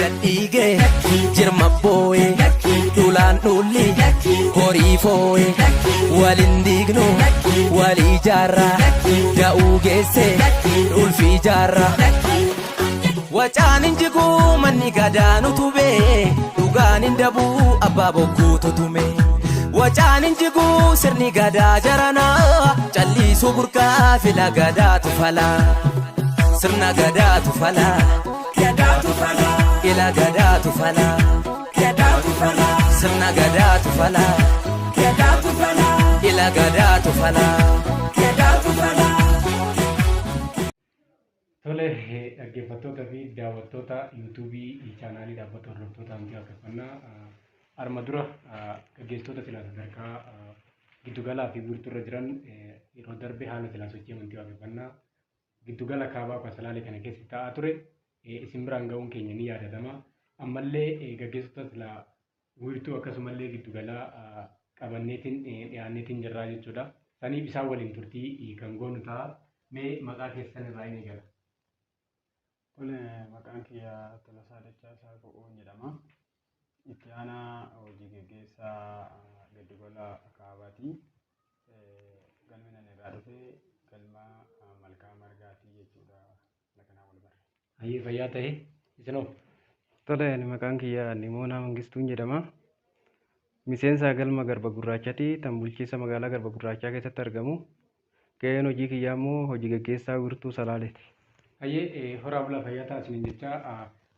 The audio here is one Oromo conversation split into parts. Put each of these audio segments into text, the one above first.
gadhiige jirma booye dhulaan dhulli horii fooye walin diignu walii jaarraa da'uu geesse ulfii jaarraa. Wacaan injiguu manni gadaanu tubee dhugaan indabuu abbaa bokkuu tutume. Wacaan injiguu sirni gadaa jaranaa calliisuu burqaa fila gadaatu falaa. Sirna gadaatu falaa ila gadaatu falaa sirna gadaatu falaa ila gadaatu falaa. Tole dhaggeeffattoota fi daawwattoota yuutuubii chaanaalii dhaabbata hordoftoota amantii waaqeffannaa arma dura gaggeessitoota silaa sadarkaa giddugalaa fi bulturra jiran yeroo darbe haala silaa sochii amantii waaqeffannaa giddugala kaabaa Salaalee kana keessa taa'aa ture isin biraan ga'uun keenya ni yaadatama. Ammallee gaggeessitoota silaa wiirtuu akkasumallee giddugalaa qabanneetiin dhiyaanneetiin jirraa jechuudha. Saniif isaan waliin turtii kan goonu ta'a. Mee maqaa keessan irraa hin eegala. Tole maqaan kiyya Tolasaa Dachaasaa Fo'oon jedhama. Itti aanaa hojii gaggeessaa giddugala kaabaati. Galmi nan irraa dhufee galma Malkaa Margaatii jechuudha. Lakanaa wal barre. Hayyee fayyaa ta'e isinoo. Tole maqaan kiyya Nimoonaa Mangistuun jedhama. Miseensa galma Garba Gurraachaati tan bulchiinsa magaalaa Garba Gurraachaa keessatti argamu. Gaheen hojii kiyyaa immoo hojii gaggeessaa wiirtuu Salaaleeti. Hayyee horaa bulaa fayyaa ta'a isiniin jecha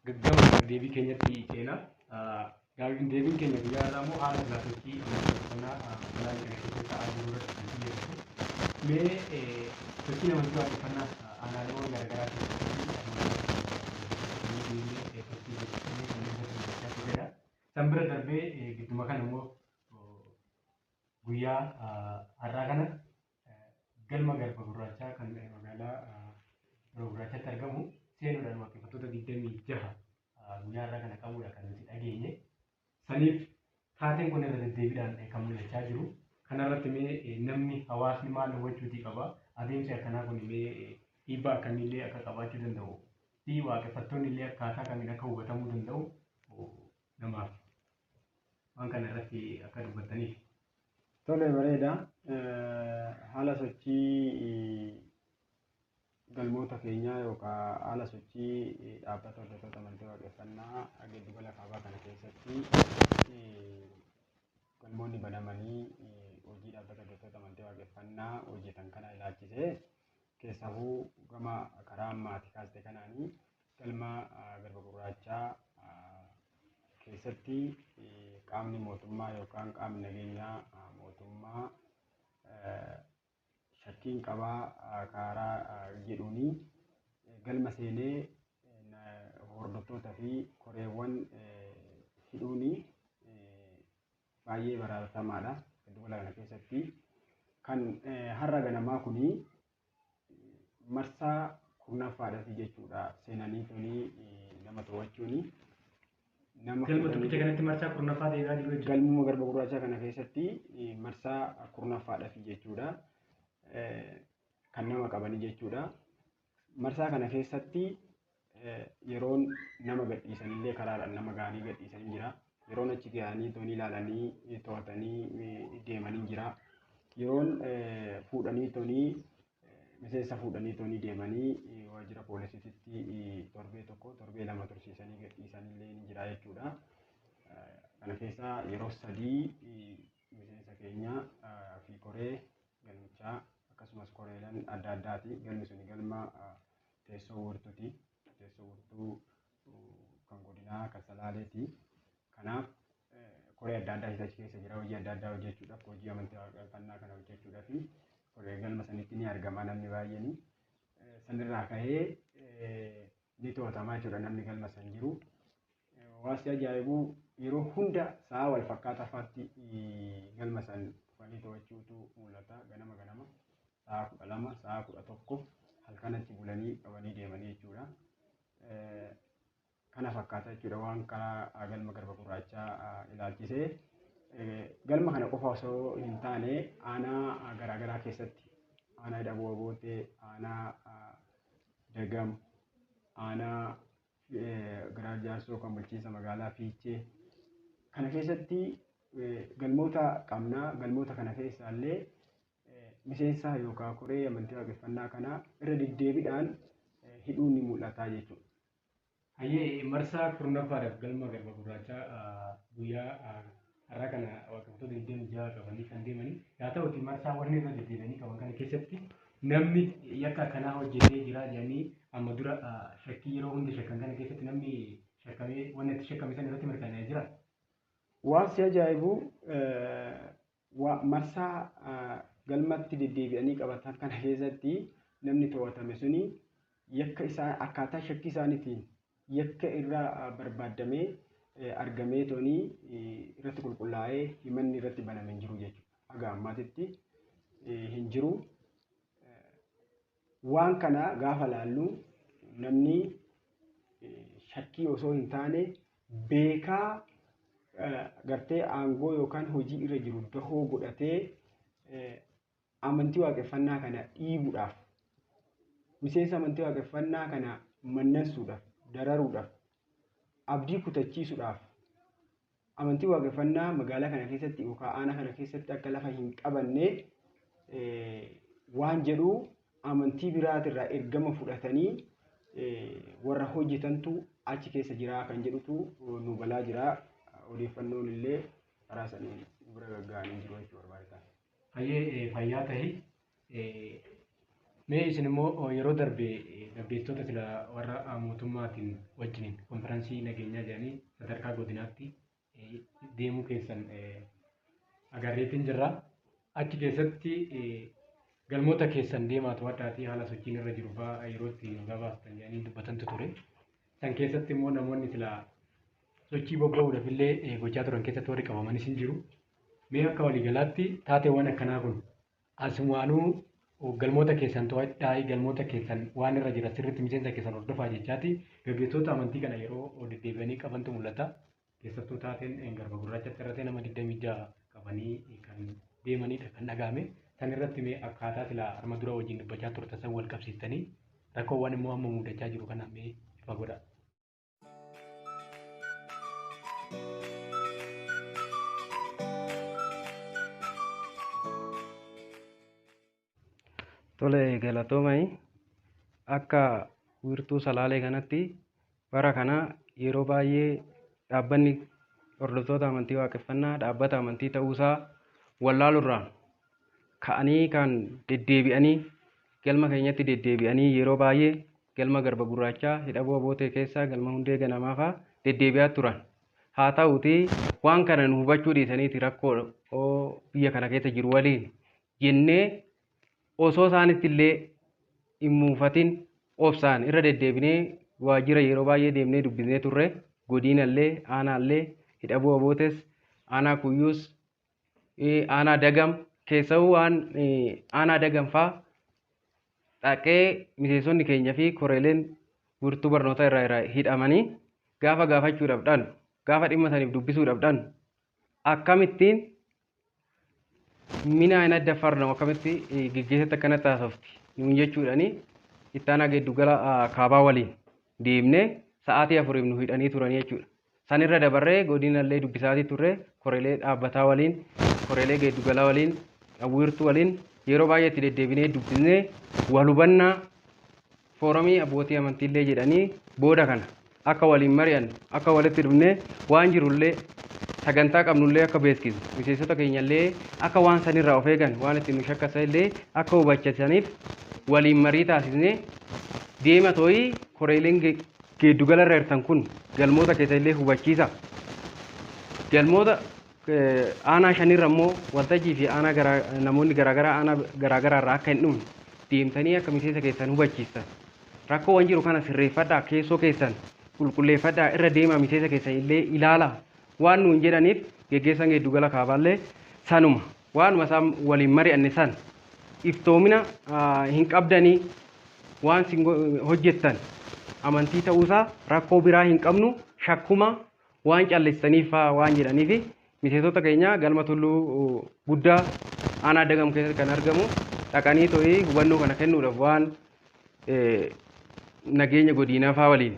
gaggama deebii keenyatti ceena. Deebiin keenya guyyaa irraa immoo haala silaa sochii qonnaa balaa kana keessatti ta'aa jiru irratti kan xiyyeeffatu. Mee sochiin amantii waaqeffannaa aanaalee garaagaraa keessatti san bira darbee gidduma kana immoo guyyaa har'aa kana galma Garba Gurraachaa kan magaalaa Garba Gurraachaatti argamu seenuudhaan waaqeffattoota 26 guyyaa har'aa kana qabuudha kan nuti dhageenye. Saniif taateen kun irra deddeebiidhaan kan mul'achaa jiru. Kanarratti mee namni hawaasni maal hubachuutii qaba? Adeemsi akkanaa kun mee dhiibbaa akkamiillee akka qabaachuu danda'u fi waaqeffattoonni illee akkaataa kamiin akka hubatamuu danda'u namaaf waan kana irratti akka dubbattaniif. Tole bareeda. Haala sochii galmoota keenyaa yookaan haala sochii dhaabbata hordoftoota amantii waaqeffannaa giddugala kaabaa kana keessatti galmoonni banamanii hojii dhaabbata hordoftoota amantii waaqeffannaa hojjetan kana ilaalchisee keessahuu gama karaa ammaati kaasite kanaanii galma Garba Gurraachaa keessatti qaamni mootummaa yookaan qaamni nageenyaa mootummaa shakkiin qabaa karaa jedhuuni galma seenee hordoftootaa fi koreewwan hidhuuni baay'ee baraatamaadha. Giddugala kana keessatti kan har'a ganamaa kuni marsaa kurnaffaadhaati jechuudha. Seenanii tuni nama to'achuuni. Galma tokkicha kanatti marsaa kurnaffaa ta'eeraa jiru jechuudha. Galma Garba Gurraachaa kana keessatti marsaa kurnaffaadhaati jechuudha. Kan nama qabanii jechuudha. Marsaa kana keessatti yeroon nama gadhiisanillee karaadhaan nama ga'anii gadhiisanii jira. Yeroon achi ga'anii tooni ilaalanii to'atanii deemanii jira. Yeroon fuudhanii tooni miseensa fuudhanii tooni deemanii waajjira poolisiitti torbee lama tursiisanii gadhiisanillee ni jira jechuudha. Kana keessa yeroo sadii miseensa keenya fi koree galmichaa akkasumas koreeleen adda addaati. Galmi suni galma teessoo wiirtuuti. Teessoo wiirtuu kan godinaa kan Salaaleeti. Kanaaf koree adda addaa achi keessa jira. Hojii adda addaa hojjechuudhaaf hojii amantii waaqeffannaa kana hojjechuudhaaf koree galma sanitti ni argama namni baay'een. Sanirraa ka'ee ni to'atamaa jechuudha namni galma san jiru. Waanti ajaa'ibu yeroo hunda sa'a wal fakkaataa faatti galma san dhufanii to'achuutu mul'ata. Ganama sa'a 12 sa'a 11 halkanatti bulanii qabanii deemanii jechuudha. Kana fakkaata jechuudha waan karaa galma Garba Gurraachaa ilaalchisee. Galma kana qofa osoo hin taane aanaa garaagaraa keessatti aanaa Daboo Bootee, aanaa Dagam, aanaa Giraar Jaarsoo kan bulchiinsa magaalaa Fiichee. Kana keessatti galmoota qabna. Galmoota kana keessaallee miseensa yookaan koree amantii waaqeffannaa kana irra deddeebiidhaan hidhuun ni mul'ata jechuudha. Hayyee marsaa kurnaffaadhaaf galma garba gurraachaa guyyaa har'a kana waaqeffattoota 26 qabanii kan deemanii haa ta'uti marsaa warri irra deddeebi'anii qaban kana keessatti namni yakka akkanaa hojjetee jira jedhanii amma dura shakkii yeroo hundi shakkan kana keessatti namni shakkamee wanni itti shakkame san irratti mirkanaa'ee jira. Waan si ajaa'ibu marsaa galmatti deddeebi'anii qabatan kana keessatti namni to'atame suni yakka isaa akkaataa shakkii isaaniitiin yakka irraa barbaadamee argamee toonii irratti qulqullaa'ee himanni irratti baname hin jiru jechuudha. Haga ammaatitti hin jiru. Waan kana gaafa laallu namni shakkii osoo hin taane beekaa gartee aangoo yookaan hojii irra jiru dahoo godhatee amantii waaqeffannaa kana dhiibuudhaaf miseensa amantii waaqeffannaa kana mannansuudhaaf dararuudhaaf abdii kutachiisuudhaaf amantii waaqeffannaa magaalaa kana keessatti yookaan aanaa kana keessatti akka lafa hin qabanne waan jedhu amantii biraatirraa ergama fudhatanii warra hojjetantu achi keessa jira kan jedhutu nu balaa jira. Odeeffannoon illee karaa saniin bira gagga'anii jiru jechuudha barbaachisaa. Hayyee fayyaa ta'e mee isin immoo yeroo darbeessitoota sila warra mootummaatiin wajjiniin konfiraansii nageenyaa jedhanii sadarkaa godinaatti deemuu keessan agarreetiin jirra. Achi keessatti galmoota keessan deemaa to'adhaatii haala sochiin irra jiru fa'aa yeroo itti gabaastan jedhanii dubbatantu ture. San keessatti immoo namoonni sila sochii bobba'uudhaaf illee gochaa turan keessatti warri qabamanis hin jiru. Mee akka waliigalaatti taateewwan akkanaa kun asumaanuu galmoota keessan to'adhaa galmoota keessan waan irra jira sirriitti miseensa keessan hordofaa jechaati gaggeessitoota amantii kana yeroo deddeebi'anii qabantu mul'ata. Keessattuu taateen garba gurraachatti irratti nama 26 qabanii kan deemanidha kan dhagahame. San irratti mee akkaataa sila arma dura wajjin dubbachaa turtan san wal qabsiistanii rakkoowwan immoo amma mudachaa jiru kana mee ifa godhaa. Tole galatoomai akka wiirtuu salaalee kanatti bara kana yeroo baay'ee dhaabbanni hordoftoota amantii waaqeffannaa dhaabbata amantii ta'uusaa wallaalurraan ka'anii kan deddeebi'anii galma keenyatti deddeebi'anii yeroo baay'ee galma garba gurraachaa hidhaboo abootee keessaa galma hundee ganamaa fa'aa deddeebi'aa turan. Haa ta'uti waan kana nu hubachuu dhiisaniiti rakkoo biyya kana keessa jiru waliin jennee osoo isaanitti illee hin muufatin obsaan irra deddeebinee waajjira yeroo baay'ee deemnee dubbisnee turre godinallee aanaallee hidhaboo abootes aanaa kuyyuus aanaa dagam keessawuu waan aanaa dagam fa'aa dhaqee miseensonni keenya fi koreeleen wiirtuu barnoota irraa hidhamanii gaafa gaafachuudhaaf gaafa dhimma saniif dubbisuudhaaf akkamittiin mina ina dafarna akkamitti geggeessatti akkanatti haasofti nuun jechuudhani ittaanaa giddugala kaabaa waliin deemnee sa'aatii 4 nu hidhanii turanii jechuudha. San irra dabarree godinallee dubbisaatii turre koreelee dhaabbataa waliin koreelee giddugala waliin wiirtuu waliin yeroo baay'ee itti deddeebinee dubbisnee wal hubannaa foorumii abbootii amantiillee jedhanii booda kana akka waliin mari'an akka walitti dhufnee waan jirullee sagantaa qabnullee akka beeksisu miseensota keenyallee akka waan sanirraa of eegan waan itti nu shakkasanillee akka hubachisaniif waliin marii taasisnee deema tooyii koreeleen giddugala irra jirtan kun galmoota keessallee hubachiisa. Galmoota aanaa shanirra immoo waltajjii fi aanaa namoonni garaagaraa aanaa garaagaraa irraa akka hin dhumne deemtanii akka miseensa keessan hubachiisan. Rakkoowwan jiru kana sirreeffadhaa keessoo keessan qulqulleeffadhaa irra deemaa miseensa keessan illee ilaala. Waan nuun jedhaniif geggeessan giddugala kaabaallee sanuma waanuma isaan waliin mari'anne san iftoomina hin qabdanii waan hojjettan amantii ta'uusaa rakkoo biraa hin qabnu shakkuma waan calleessaniif waan jedhaniif miseensota keenya galma tulluu guddaa aanaa dagam keessatti kan argamu dhaqanii to'ii hubannoo kana kennuudhaaf waan nageenya godinaa fa'aa waliin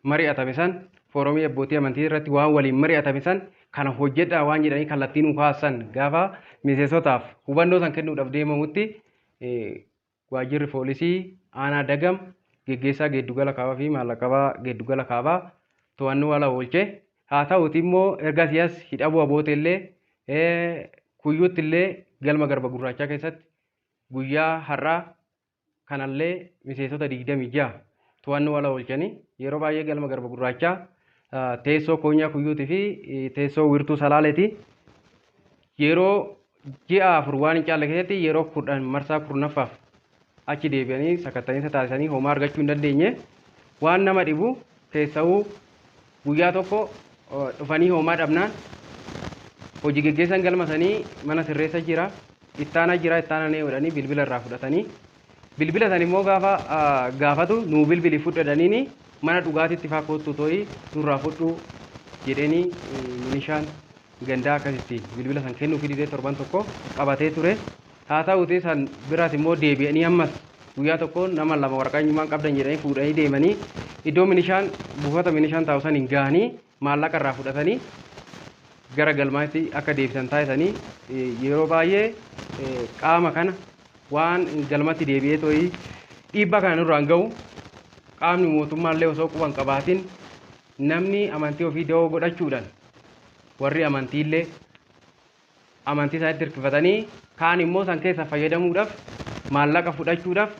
mari'atame san foorumii abbootii amantii irratti waan waliin mari'atame san kana hojjedhaa waan jedhanii kallattiin nu kaasan gaafa miseensotaaf hubannoo san kennuudhaaf deemamutti waajjirri poolisii aanaa dagam geggeessaa geeddugala kaabaa fi maallaqabaa geeddugala kaabaa to'annoo ala oolche. Haa ta'uti immoo erga siyaas hidhabuu aboote illee kuyyuutti illee galma garba gurraachaa keessatti guyyaa har'aa kanallee miseensota 26 to'annoo ala oolchanii yeroo baay'ee galma garba gurraachaa teessoo koonyaa kuyyuutii fi teessoo wirtuu salaaleeti. Yeroo ji'a 4 waan hin caalle keessatti yeroo 10 marsaa 10ffaaf achi deebi'anii sakattaniisa taasisanii homaa argachuu hin dandeenye. Waan nama dhibu keessa'uu guyyaa tokko dhufanii homaa dhabnaan hojii geggeessan galma sanii mana sirreessa jira ittaana nee godhanii bilbila irraa fudhatanii bilbila san immoo gaafa gaafatu nuu bilbili fudhataniini mana dhugaatiitti faa kootu tooyi nurraa fudhu jedhanii milishaan gandaa akkasitti bilbila san kennuu fidee torban tokko qabatee ture. Haa ta'uti san biraas immoo deebi'anii ammas guyyaa tokko nama lama waraqaa eenyummaan qabdan jedhanii fuudhanii deemanii iddoo milishaan buufata milishaan taa'u san hin gahanii maallaqa irraa fudhatanii gara galmaatti akka deebisan taasisanii yeroo baay'ee qaama kana waan galmatti deebi'ee tooyi dhiibbaa kana nurraan ga'u qaamni mootummaallee osoo quban qabaatiin namni amantii ofii da'oo godhachuudhaan warri amantiillee amantii isaatti hirkifatanii kaan immoo san keessa fayyadamuudhaaf maallaqa fudhachuudhaaf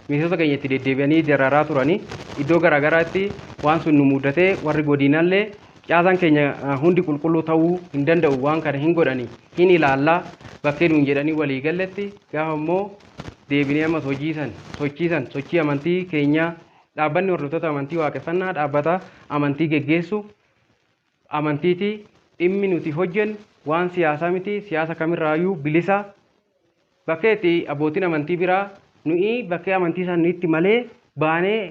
miseensota keenya itti deddeebi'anii dararaa turanii iddoo garaagaraatti waan sun nu mudatee warri godinaallee caasaan keenya hundi qulqulluu ta'uu hin danda'u waan kana hin godhanii hin ilaallaa bakkee nuun jedhanii walii galletti gaafa immoo deebinee ammas sochii amantii keenya dhaabbanni hordoftoota amantii waaqeffannaa dhaabbata amantii geggeessu amantiiti dhimmi nuti hojjennu waan siyaasaa miti siyaasa kamirraayyuu bilisa bakkeetti abbootiin amantii biraa nuyi bakkee amantii isaaniitti malee baanee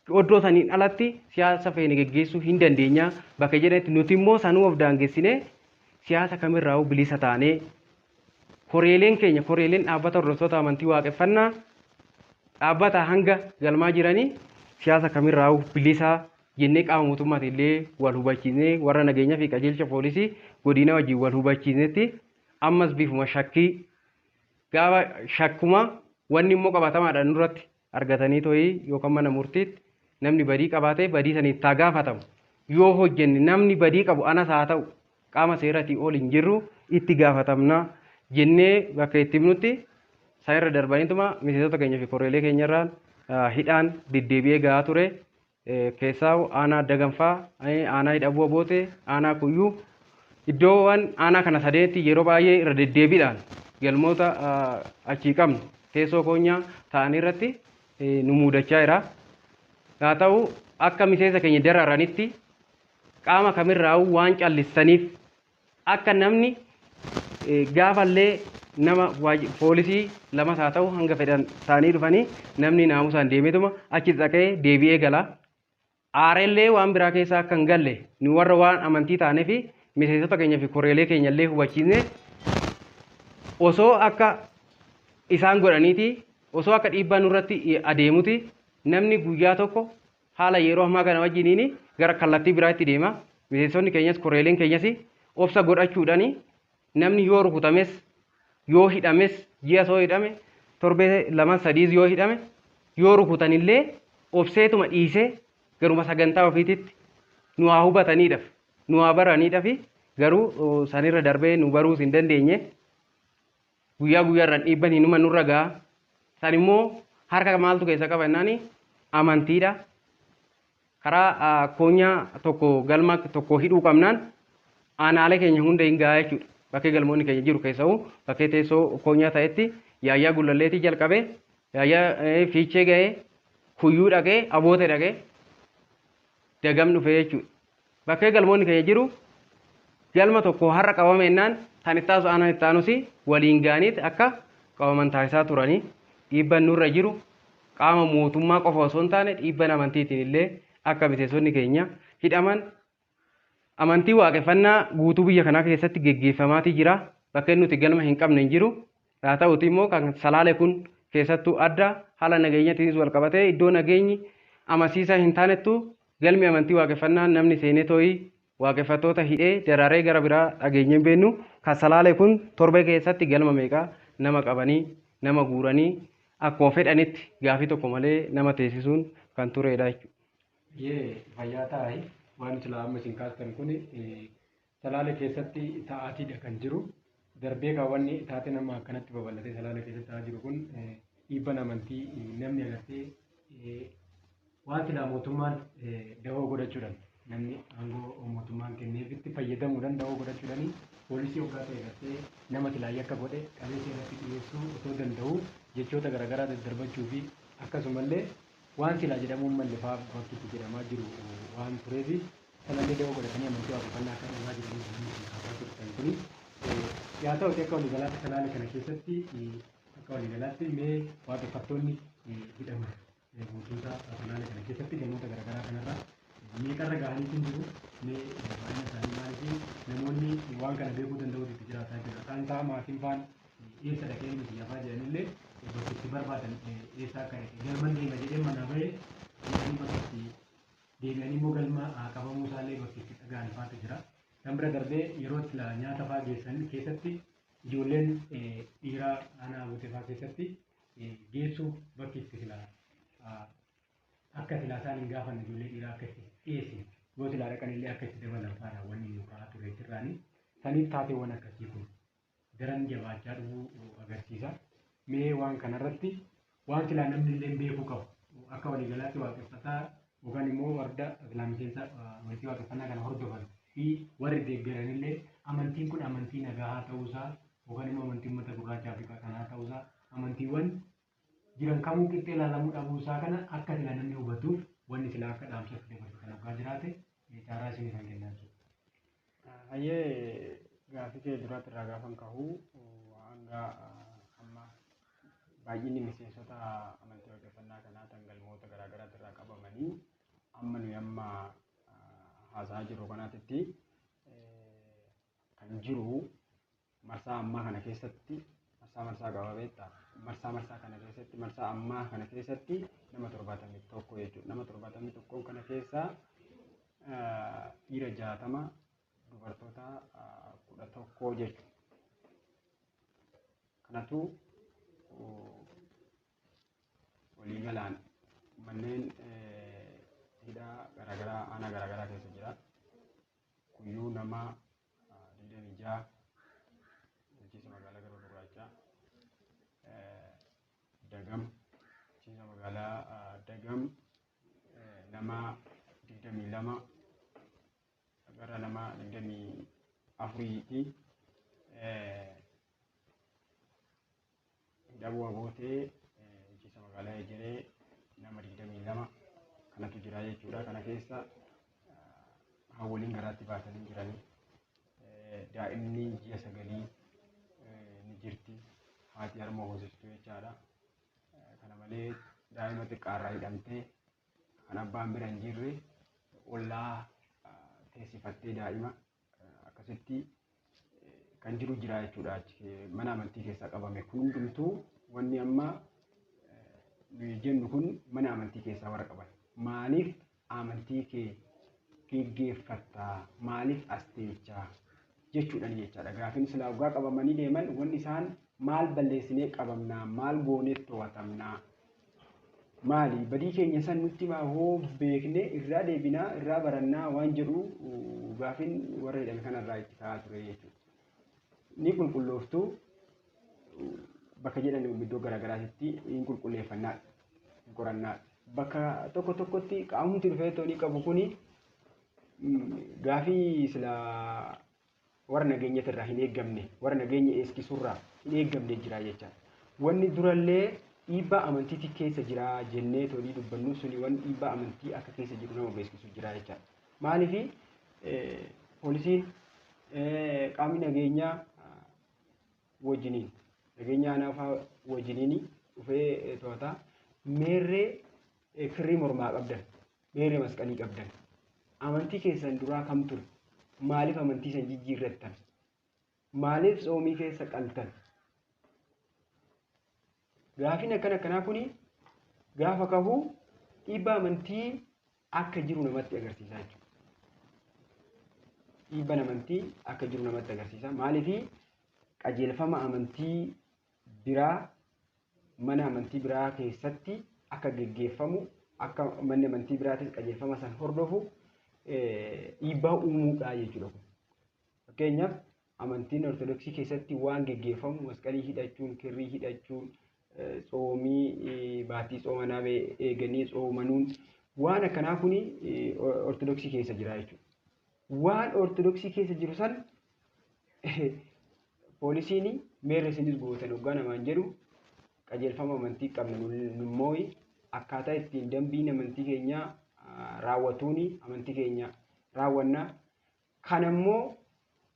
oddoo saniin alatti siyaasa feene geggeessuu hin dandeenya bakka jedhetti nuti immoo sanuu of daangessinee siyaasa kamirraa'uu bilisa taanee koreeleen keenya koreeleen dhaabbata hordoftoota amantii waaqeffannaa dhaabbata hanga galmaa jiranii siyaasa kamirraa'uu bilisa jennee qaama mootummaati illee wal hubachiisnee warra nageenyaa fi qajeelcha poolisii godina wajjin wal hubachiisnetti ammas bifuma shakkii gaafa shakkuma wanni immoo qabatamaadhaan nurratti argatanii tooyi yookaan mana murtiitti namni badii qabaatee badii saniif taa gaafatamu yoo hojjenne namni badii qabu anas haa ta'u qaama seeratii ol hin jirru itti gaafatamna jennee bakka itti himnutti saayirra darbaniituma miseensota keenya fi koreelee keenyarraan hidhaan deddeebi'ee gahaa ture. Keessaa aanaa dagamfaa aanaa hidhabuu aboote aanaa kuyyuu iddoowwan aanaa kana sadeetti yeroo baay'ee irra deddeebiidhaan galmoota achii qabnu teessoo koonyaa ta'anii irratti nu mudachaa jira. Haa ta'u akka miseensa keenya dararanitti qaama kamirraa'uu waan callistaniif akka namni gaafallee nama poolisii lamas haa ta'u hanga fedhan ta'anii dhufanii namni naamusaan deemetuma achi dhaqee deebi'ee gala. Aarellee waan biraa keessaa akka hin galle nu warra waan amantii taanee fi miseensota keenya fi koreelee keenyallee hubachiisne osoo akka isaan godhaniiti osoo akka dhiibbaa nurratti adeemuti namni guyyaa tokko haala yeroo ammaa kana wajjiniin gara kallattii biraatti deema. Miseensonni keenyas koreeleen keenyas obsa godhachuudhaan namni yoo rukutames yoo hidhames ji'a soo hidhame torbee 2-3 yoo hidhame yoo rukutanillee obseetuma dhiisee garuma sagantaa ofiititti nu haa hubataniidhaaf nu haa baraniidhaaf garuu sanirra darbee nu baruus hin dandeenye guyyaa guyyaarraan dhiibban hinuma nurra ga'a. San immoo harka maaltu keessa qaba jennaani amantiidha. Karaa koonyaa tokko galma tokko hidhuu qabnaan aanaalee keenya hunda hin gahaa jechuudha. Bakkee galmoonni keenya jiru keessa'u bakkee teessoo koonyaa ta'etti yaayyaa gullalleetii jalqabee yaayyaa fiichee ga'ee kuyyuu dhaqee abootee dhaqee dagam dhufee jechuudha. Bakkee galmoonni keenya jiru galma tokko har'a qabame jennaan kan itti taasu aanaan itti taanusi waliin gaaniiti akka qabaman taasisaa turanii dhiibban nurra jiru qaama mootummaa qofa osoo hin taane dhiibban amantiitiin illee akka miseensonni keenya hidhaman amantii waaqeffannaa guutuu biyya kanaa keessatti geggeeffamaatii jira. Bakkeen nuti galma hin qabne hin jiru. Haa ta'uti immoo kan Salaalee kun keessattuu adda haala nageenyatiinis wal qabatee iddoo nageenyi amansiisaa hin taanettu galmi amantii waaqeffannaa namni seenee too'ii waaqeffattoota hidhee daraaree gara biraa dhageenyeen beennu kan salaalee kun torba keessatti galma meeqaa nama qabanii nama guuranii akkuma fedhanitti gaafii tokko malee nama teessisuun kan turedha jechuudha. Fayyaa taa'ee waan silaa amma isin kaastan kun salaalee keessatti ta'aatiidha kan jiru. Darbee kaawwanni taate nama akkanatti babal'atee salaalee keessatti ta'aa jiru kun dhiibbaan amantii namni agartee waan silaa mootummaan dahoo godhachuudhaan namni aangoo mootummaan kenneefitti fayyadamuudhaan dahoo godhachuudhaan poolisii hoggaa ta'e agartee nama silaa yakka godhe qabeessa irratti dhiyeessuu otoo danda'u jechoota garaagaraa daddarbachuu fi akkasumallee waan silaa jedhamuun malle fa'aa bakkitti jedhamaa jiru waan tureefi sanallee dahoo godhatanii amantii waaqeffannaa akka dhumaa jiranii kaasaa turtan kuni yaa ta'uti akka waliigalaatti salaalee kana keessatti akka waliigalaatti mee waaqeffattoonni hidhaman guutuusaa salaalee kana keessatti gamoota garaagaraa kanarraa meeqarra gahaniitiin jiru mee baay'ina isaanii maaliif namoonni waan kana beekuu danda'uutu jiraataa jira isaan isaa maatiin faan eessa dhaqee miti yafaa jedhanillee bakkitti barbaadan eessa akka galman deema jedhee manaa bahee bakkitti deebi'anii immoo galma qabamuu isaallee bakkitti dhagaan faatu jira. Kan bira darbee yeroo itti nyaata fa'aa geessan keessatti ijoolleen dhiiraa aanaa guutee fa'aa keessatti geessuuf bakki itti akka silaa isaan hin gaafanne ijoollee dhiiraa akka itti dhiyeessin yoo silaa dhaqanillee akka itti dabalan fa'aadha wanni nu kaa'aa ture jirraani. Saniif taateewwan akkasii kun daran jabaachaa dhufuu agarsiisa. Mee waan kanarratti waan silaa namni illee beekuu qabu akka waliigalaatti waaqeffataa yookaan immoo warda islaamiseensa amantii waaqeffannaa kana hordofan fi warri deeggaranillee amantiin kun amantii nagaa haa ta'uusaa yookaan immoo amantii uummata gurraacha Afrikaa kanaa ta'uusaa amantiiwwan jiran kamuu qixxee ilaalamuu dhabuusaa kana akka sila namni hubatuuf wanni silaa akka dhaamsatti dabarsu kan hoggaa jiraate caaraa isinii kan kennaa jiru. Hayyee gaafii kee duratti irraa gaafan ka'uu hanga amma baay'inni miseensota amantii waaqeffannaa kanaa tan galmoota garaagaraa irraa qabamanii amma nuyi amma haasaa jiru kanaatitti kan jiru marsaa ammaa kana keessatti marsaa qababeetta marsaa kana keessatti marsaa ammaa kana keessatti nama 71 jechuudha. Nama 71 kana keessaa dhiira 60 dubartoota 11 jechuudha. Kanatu waliigalaan manneen hidhaa garaagaraa aanaa garaagaraa keessa jira. Kuyyuu nama 26 bulchiinsa magaalaa Garba Gurraachaa Dagam bulchiinsa magaalaa Dagam nama 22 gara nama 24 hidha bu'aa bootee bulchiinsa magaalaa Ejeree nama 22 kanatu jira jechuudha. Kana keessa hawwaliin garaatti baatanii jiranii daa'imni ji'a 9 ni jirti. Haati harma hoosiftuu jechaadha. Kana malee daa'ima xiqqaarraa hidhamtee kan abbaan bira hin jirre ollaa teessifattee daa'ima akkasitti kan jiru jira jechuudha. Mana amantii keessaa qabame kun hundumtuu wanni amma nuyi jennu kun mana amantii keessaa warra qaban. Maaliif amantii kee geggeeffattaa? Maaliif asteechaa? Jechuudhaan jechaadha. Gaafiin silaa waggaa qabamanii deeman wanni isaan maal balleessinee qabamnaa? Maal goonee to'atamnaa? Maali badii keenya san nutti hoo beeknee irraa deebinaa irraa barannaa waan jedhu gaafiin warra hidhame kanarraa itti ka'aa ture jechuudha. Ni qulqullooftuu bakka jedhan iddoo garaagaraatti hin qulqulleeffannaa qorannaa bakka tokko tokkotti qaamumti dhufee toonii qabu kuni gaafii silaa warra nageenyatirraa hin eeggamne warra nageenya eeskisurraa hin eeggamne jira jecha wanni durallee dhiibbaa amantiitti keessa jira jennee toonii dubbannu suni wanni dhiibbaa amantii akka keessa jiru nama beeksisu jira jecha maaliifi poolisiin qaamni nageenyaa wajjiniin nageenya anaafaa wajjiniin dhufee to'ata meerree kirrii mormaa qabdan meerree masqalii qabdan amantii keessan duraa kam ture maaliif amantii san jijjiirrattan maaliif tsoomii keessa qaltan gaafiin akkanaa kuni gaafa qabu dhiibbaa amantii akka jiru namatti agarsiisa jechuudha. Dhiibbaan amantii akka jiru namatti agarsiisa. Maaliif qajeelfama amantii biraa mana amantii biraa keessatti akka geggeeffamu akka manni amantii biraatis qajeelfama san hordofu dhiibbaa uumuudha jechuudha. Fakkeenyaaf amantiin ortodoksii keessatti waan geggeeffamu masqalii hidhachuun, kirrii hidhachuun, tsoomii baatii tsoomanaa eeganii tsoomanuun waan akkanaa kuni ortodoksii keessa jira jechuudha. Waan ortodoksii keessa jiru san poolisiin meerre isinis gootan hoggaa namaan jedhu qajeelfama amantii qabna nummoo akkaataa ittiin dambiin amantii keenya raawwatuun amantii keenya raawwanna. Kanammoo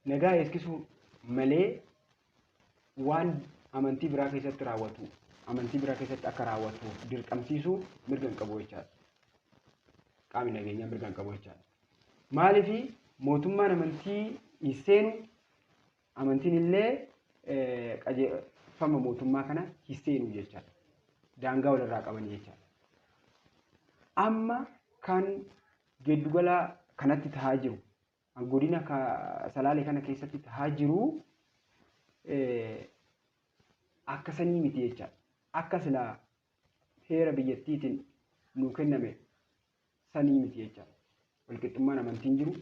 nagaa eegsisuu malee waan amantii biraa keessatti raawwatu amantii biraa keessatti akka raawwatuuf dirqamsiisuu mirga hin qabu jechaadha. Qaamni nageenyaa mirga hin qabu jechaadha. Maaliif mootummaan amantii hin seenu amantiin illee qajeelfama mootummaa kana hin seenu jechaadha. Daangaa walirraa qabanii jechaadha. Amma kan giddugala kanatti tahaa jiru godina Salaalee kana keessatti tahaa jiru akka sanii miti jechaadha. Akka silaa heera biyyattiitiin nuu kenname sanii miti jechaadha. Walqixxummaan amantiin jiru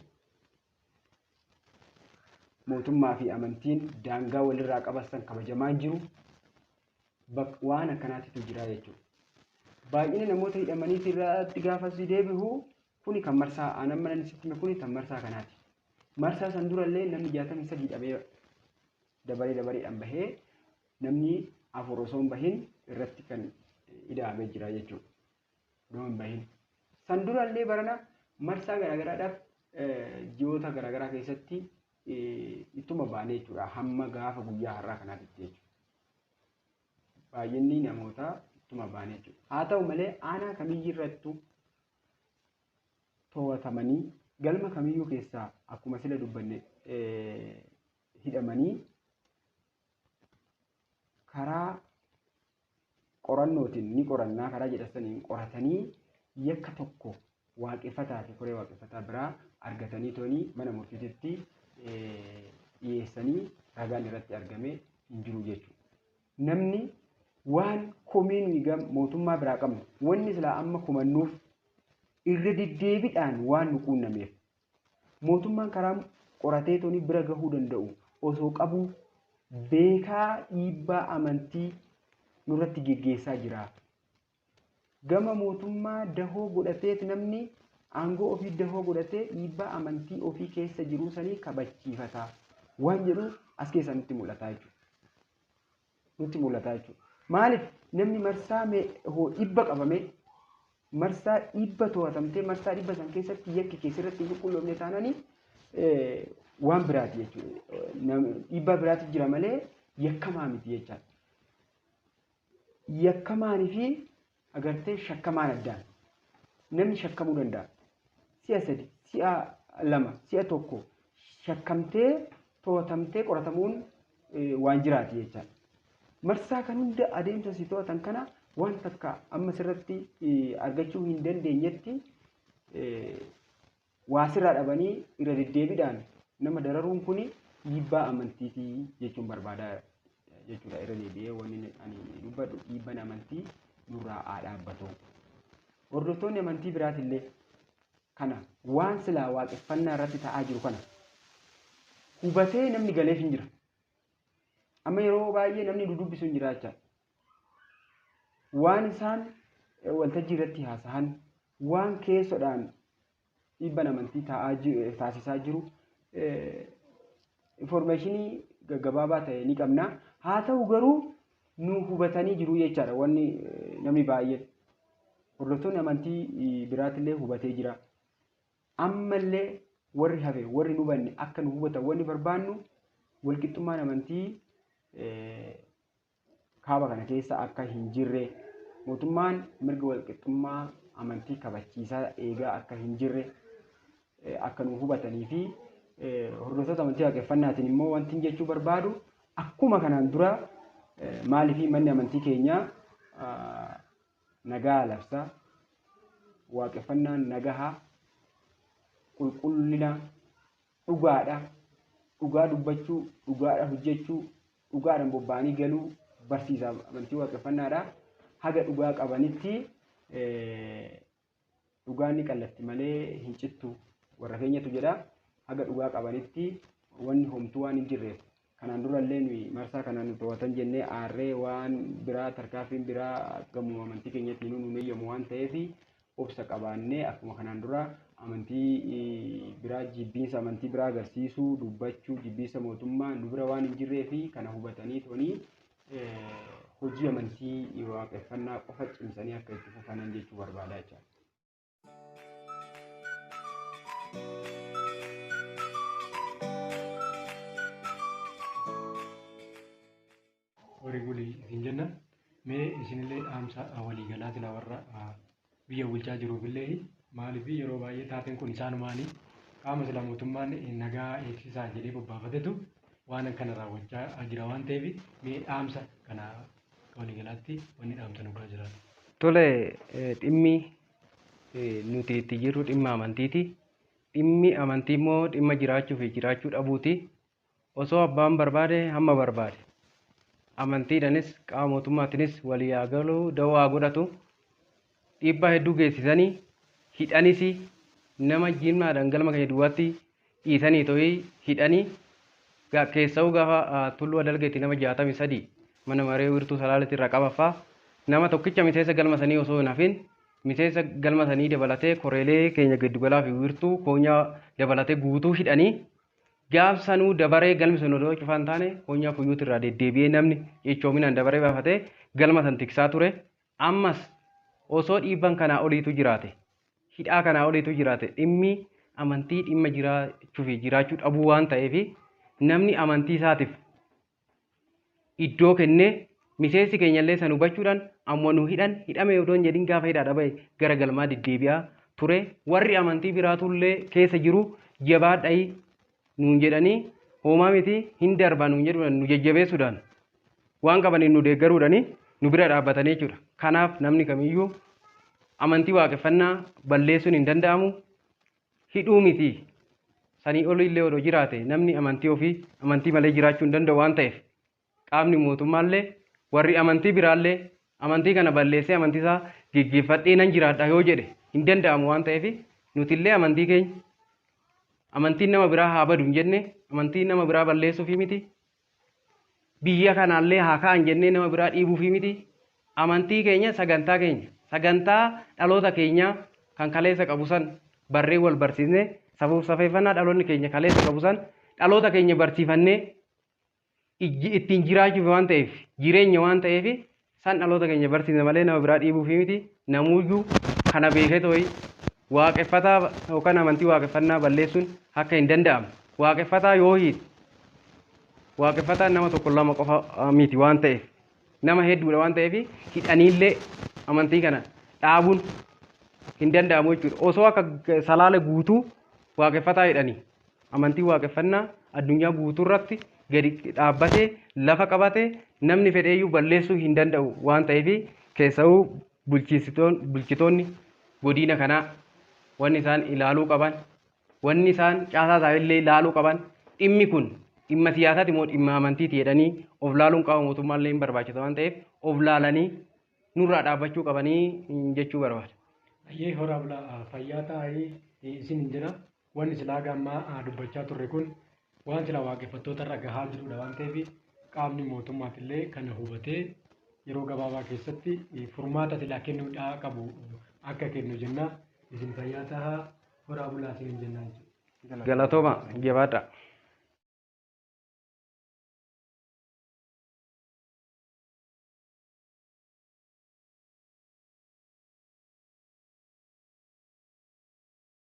mootummaa fi amantiin daangaa walirraa qabasan kabajamaa jiru waan akkanaatitu jira jechuudha. Baay'ina namoota hidhamanii irratti gaafa si deebi'u kuni kan marsaa aanan mana sitti kuni kan marsaa kanaati. Marsaa san durallee namni 63 hidhamee dabareedhaan bahee namni 4 osoo hin bahin irratti kan hidhamee jira jechuudha. Osoo hin bahin. San durallee barana marsaa garaagaraadhaaf ji'oota garaagaraa keessatti ittuma baanee jechuudha. Hamma gaafa guyyaa har'aa kanaatti jechuudha. Baay'inni namoota ittuma baanee jechuudha. Haa ta'u malee aanaa kamiyyuu irrattu to'atamanii galma kamiyyuu keessaa akkuma sila dubbanne hidhamanii karaa qorannootiin ni qorannaa karaa jedhasaniin qoratanii yakka tokko waaqeffataa fi koree waaqeffataa biraa argatanii toonii mana murtiitti dhiyeessanii ragaan irratti argamee hin jiru jechuudha. Namni waan komii nuyi mootummaa biraa qabnu wanni silaa amma kumannuuf irra deddeebiidhaan waan nu quunnameef mootummaan karaa qoratee toonii bira gahuu danda'u osoo qabu beekaa dhiibbaa amantii nurratti geggeessaa jira. Gama mootummaa dahoo godhateet namni aangoo ofii dahoo godhatee dhiibbaa amantii ofii keessa jiruu sanii kabachiifata waan jedhu as keessa nutti mul'ataa jechuudha. Maaliif namni marsaa dhibba qabame marsaa dhibba to'atamtee marsaa dhibba san keessatti yakki keessirratti hin qulqulloofne taananii waan biraati jechuudha. Dhibba biraati jira malee yakkamaa miti jechaadha. Yakkamaanii fi agartee shakkamaan addaan namni shakkamuu danda'a. Si'a 3, si'a 2, si'a 1 shakkamtee to'atamtee qoratamuun waan jiraati jechaadha. Marsaa kan hunda adeemsa si to'atan kana waan takka amma sirratti argachuu hin dandeenyetti waa sirraa dhabanii irra deddeebiidhaan nama dararuun kuni dhiibbaa amantiiti jechuun barbaada jechuudha. Irra deebi'ee wanni ani dubbadhu dhiibbaan amantii nurraa haa dhaabbatu. Hordoftoonni amantii biraatillee kana waan silaa waaqeffannaa irratti ta'aa jiru kana hubatee namni galeef hin jira. Amma yeroo baay'ee namni dudubbisu hin jiraachaa. Waan isaan waltajjii irratti haasa'an waan keessodhaan dhiibbaan amantii taasisaa jiru informaashinii gaggabaabaa ta'e ni qabna. Haa ta'u garuu nu hubatanii jiru jechaadha. Wanni namni baay'ee hordoftoonni amantii biraatillee hubatee jira. Ammallee warri hafe warri nu hubanne akka nu hubatan wanni barbaannu walqixxummaan amantii kaaba kana keessa akka hin jirre mootummaan mirga walqixxummaa amantii kabachiisaa eegaa akka hin jirre akka nu hubatanii fi hordoftoota amantii waaqeffannaatiin immoo wanti jechuu barbaadu akkuma kanaan dura maaliif manni amantii keenya nagaa labsa waaqeffannaan nagahaa, qulqullina, dhugaadha. Dhugaa dubbachuu, dhugaadha hojjechuu, dhugaadhaan bobba'anii galuu barsiisa amantii waaqeffannaadha. Haga dhugaa qabanitti dhugaan ni qallatti malee hin cittu warra keenyatu jedha. Haga dhugaa qabanitti wanni homtuu waan hin jirreef kanaan durallee nuyi marsaa kanaan nu to'atan jennee aarree waan biraa tarkaanfiin biraa gamoo amantii keenyatti nu eeyyamu waan ta'eef obsa qabaannee akkuma kanaan dura amantii biraa jibbiinsa amantii biraa agarsiisuu dubbachuu jibbiinsa mootummaa nu bira waan hin jirreef kana hubatanii toonii hojii amantii waaqeffannaa qofa cimsanii akka itti fufanan jechuu barbaada jechuudha. Horii bulii isin jenna mee isinillee dhaamsa waliigalaatiin warra biyya bulchaa jiruufillee maaliif yeroo baay'ee taateen kun isaanumaanii qaama sila mootummaan nagaa eegsisaa jedhee bobbaafatetu waan kana raawwachaa jira waan ta'eef mee dhaamsa kana waliigalaatti wanni dhaamsa nu bira jiraatu. Tole dhimmi nuti itti jirru dhimma amantiiti. Dhimmi amantii immoo dhimma jiraachuu fi jiraachuu dhabuuti. Osoo abbaan barbaade hamma barbaade. Amantiidhaanis qaama mootummaatiinis walii haa galuu da'oo haa godhatu. Dhiibbaa hedduu geessisanii hidhanis nama jimmaadhaan galma keenya duwwaatti dhiisanii to'ii hidhanii keessa'uu gaafa tulluu adalgeetti nama 63 mana maree wiirtuu salaaletti irraa qabaffaa nama tokkicha miseensa galma sanii osoo hin hafin miseensa galma sanii dabalatee koreelee keenya giddugalaa fi wiirtuu koonyaa dabalatee guutuu hidhanii gaafsanuu dabaree galmi sun odoo cufaan taane koonyaa kuyyuutti irraa deddeebi'ee namni jechoominaan dabaree baafatee galma san tiksaa ture. Ammas osoo dhiibban kanaa oliitu jiraate hidhaa kanaa oliitu jiraate dhimmi amantii dhimma jiraachuu fi jiraachuu dhabuu waan ta'eef namni amantii isaatiif iddoo kennee miseensi keenyallee san hubachuudhaan ammoo nu hidhame odoon jedhin gaafa hidhaadha bahe gara galmaa deddeebi'aa ture. Warri amantii biraatullee keessa jiru jabaadhayi nuun jedhanii hoomaa miti hin darba nuun jedhuudhaan nu jajjabeessuudhaan waan qabaniin nu deeggaruudhaani nu bira dhaabbatanii jechuudha. Kanaaf namni kamiyyuu amantii waaqeffannaa balleessuun hin danda'amu. Hidhuu miti sanii ol illee odoo jiraate namni amantii ofii amantii malee jiraachuu hin danda'u waan ta'eef qaamni mootummaallee warri amantii biraallee amantii kana balleessee amantii isaa geggeeffadhee nan jiraadha yoo jedhe hin danda'amu waan ta'eef nutillee amantii keenya amantiin nama biraa haa badu hin jenne amantii nama biraa balleessuufi miti. Biyya kanaallee haa ka'an jennee nama biraa dhiibuufi miti. Amantii keenya sagantaa dhaloota keenya kan kaleessa qabu san barree wal barsiisnee safuuf safeeffannaa dhaloonni keenya kaleessa qabu san dhaloota keenya barsiifannee ittiin jiraachuuf waan ta'eef jireenya waan ta'eef san dhaloota keenya barsiisne malee nama biraa dhiibuufi miti. Namuuyyuu kana beekee tooyi waaqeffataa yookaan amantii waaqeffannaa balleessuun akka hin danda'amne waaqeffataa yoo hiite waaqeffataan nama tokko lama qofa miti waan ta'eef nama hedduudha waan ta'eef hidhaniillee amantii kana dhaabuun hin danda'amu jechuudha. Osoo akka salaale guutuu waaqeffataa hidhanii amantii waaqeffannaa addunyaa guutuu irratti gadi dhaabbatee lafa qabatee namni fedheeyyuu balleessuu hin danda'u waan ta'eef keessa'uu bulchitoonni godina kanaa wanni isaan ilaaluu qaban wanni isaan caasaa isaanillee ilaaluu qaban dhimmi kun dhimma siyaasaati moo dhimma amantiiti jedhanii of laaluun qaama mootummaallee hin barbaachisa waan ta'eef of laalanii nurraa dhaabbachuu qabanii jechuu barbaada. Ayyee horaa bulaa fayyaa taa'ee isin hin jira wanni silaa gammaa dubbachaa turre kun waan silaa waaqeffattoota irra gahaa jirudha waan ta'eef qaamni mootummaatillee kana hubatee yeroo gabaabaa keessatti furmaata silaa kennuudhaa qabu akka kennu jenna isin fayyaa taa'aa horaa bulaa isin hin jennaa jechuudha. Galatooma jabaadha.